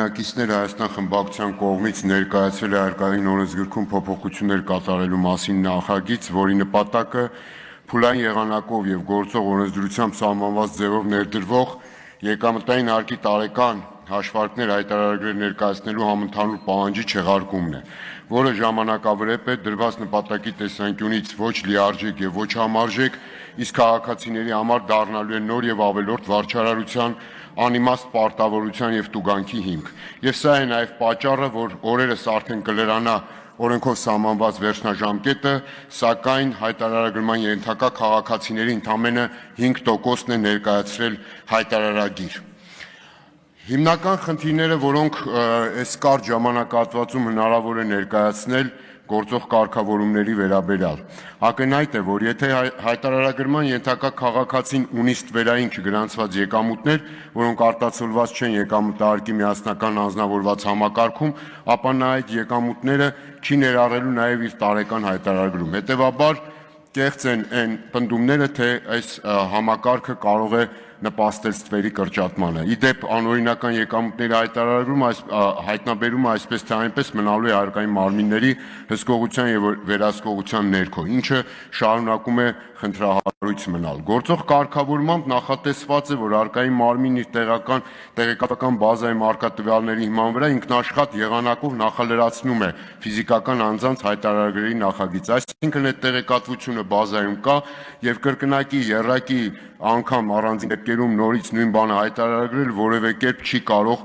Հայրենակիցներ Հայաստան խմբակցության կողմից ներկայացվել է հարկային օրենսգրքում փոփոխություններ կատարելու մասին նախագիծ, որի նպատակը փուլային եղանակով եւ գործող օրենսդրությամբ սահմանված ձևով ներդրվող եկամտային հարկի տարեկան հաշվարկներ հայտարարագրեր ներկայացնելու համընդհանուր պահանջի չեղարկումն է, որը ժամանակավրեպ է դրված նպատակի տեսանկյունից ոչ լիարժեք եւ ոչ համարժեք, իսկ քաղաքացիների համար դառնալու է նոր եւ ավելորդ վարչարարության անիմաստ պարտավորության եւ տուգանքի հիմք։ Եվ սա է նաեւ պատճառը, որ օրերս արդեն կլրանա օրենքով սահմանված վերջնաժամկետը, սակայն հայտարարագրման ենթակա քաղաքացիների ընդամենը 5%-ն է ներկայացրել հայտարարագիր։ Հիմնական խնդիրները, որոնք այս կարճ ժամանակահատվածում հնարավոր է ներկայացնել գործող կարգավորումների վերաբերյալ, ակնհայտ է, որ եթե հայտարարագրման ենթակա քաղաքացին ունի ստվերային չգրանցված եկամուտներ, որոնք արտացոլված չեն եկամտահարկի միասնական անձնավորված համակարգում, ապա նա այդ եկամուտները չի ներառելու նաև իր տարեկան հայտարարագրում։ Հետևաբար կեղծ են այն պնդումները, թե այս համակարգը կարող է նպաստել ստվերի կրճատմանը։ Իդեպ անօրինական եկամուտների հայտնաբերումը այսպես թե այնպես մնալու է հարկային մարմինների հսկողության եւ վերահսկողության ներքո, ինչը շարունակում է խնդրահարույց մնալ։ Գործող կարգավորմամբ նախատեսված է, որ հարկային մարմինն իր տեղեկատվական բազայում առկա տվյալների հիման վրա ինքնաշխատ եղանակով նախալրացնում է ֆիզիկական անձանց հայտարարագրերի նախագիծ, այսինքն այդ տեղեկատվությունը բազայում կա եւ կրկնակի եռակի անգամ առանձին դեպքերում նորից նույն բանը հայտարարագրել որևէ կերպ չի կարող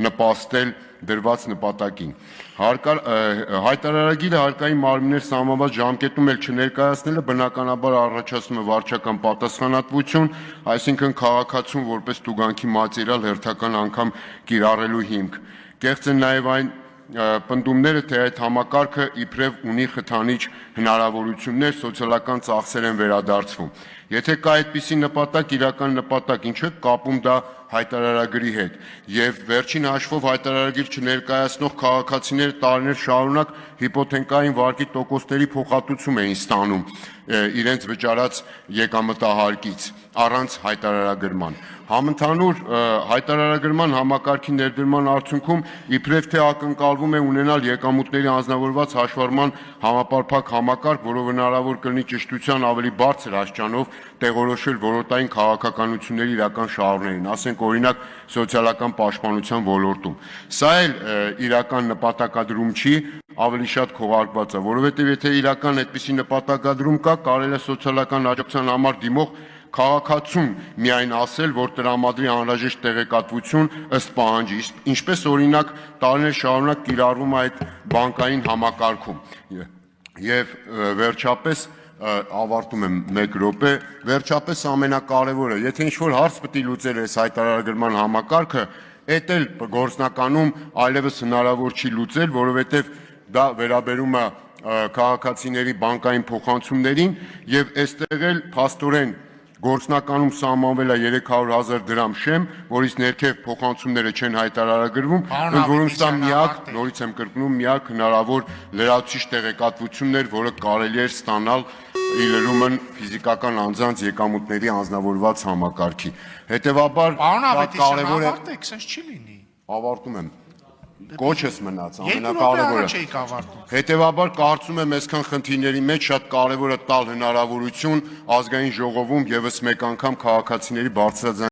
նպաստել դրված նպատակին։ Հայտարարագիրը հարկային մարմիններ սահմանված ժամկետում էլ չներկայացնելը բնականաբար առաջացնում է վարչական պատասխանատվություն, այսինքն քաղաքացուն որպես տուգանքի մատերիալ հերթական անգամ կիրառելու հիմք։ Կեղծ են նաև այն պնդումները, թե այդ համակարգը իբրև ունի խթանիչ հնարավորություններ, սոցիալական ծախսեր են վերադարձվում։ Եթե կա այդպիսի նպատակ, իրական նպատակ, ինչու է կապում դա հայտարարագրի հետ, եւ վերջին հաշվով հայտարարագիր չներկայացնող քաղաքացիները տարիներ շարունակ հիպոթեկային վարկի տոկոսների փոխհատուցում էին ստանում իրենց վճարած եկամտահարկից առանց հայտարարագրման։ Համընդհանուր հայտարարագրման համակարգի ներդրման արդյունքում իբրև թե ակնկալվում է ունենալ եկամուտների անձնավորված հաշվառման համապարփակ համակարգ, որով հնարավոր կլինի ճշտության ավելի բարձր աստիճանով տեղորոշել ոլորտային քաղաքականությունների իրական շահառուներին, ասենք օրինակ սոցիալական պաշտպանության ոլորտում։ Սա էլ իրական նպատակադրում չի, ավելի շատ քողարկված է, որովհետև եթե իրական այդպիսի նպատակադրում կա, կարելի է սոցիալական աջակցության համար դիմող քաղաքացուն միայն ասել, որ տրամադրի անհրաժեշտ տեղեկատվություն ըստ պահանջի, ինչպես օրինակ տարիներ շարունակ կիրառվում է այդ բանկային համակարգում։ Եվ վերջապես ավարտում եմ 1 րոպե, վերջապես ամենակարևորը, եթե ինչ-որ հարց պետք է լուծել այս հայտարարագրման համակարգը, այդ էլ գործնականում այլևս հնարավոր չի լուծել, որովհետև դա վերաբերում է քաղաքացիների բանկային փոխանցումներին եւ այստեղ էլ փաստորեն գործնականում սահմանվել է 300,000 դրամ շեմ, որից ներքև փոխանցումները չեն հայտարարագրվում, որոնց դա միակ, նորից եմ կրկնում, միակ հնարավոր լրացուցիչ տեղեկատվությունն էր, որը կարելի էր ստանալ իլրումն ֆիզիկական անձանց եկամուտների անձնավորված համակարգի։ Հետևաբար կարևոր է ավարտում եմ։ Կոչս մնաց ամենակարևորը։ Հետևաբար կարծում եմ այսքան խնդիրների մեջ շատ կարևոր է տալ հնարավորություն ազգային ժողովում եւս մեկ անգամ քաղաքացիների բարձրաձայն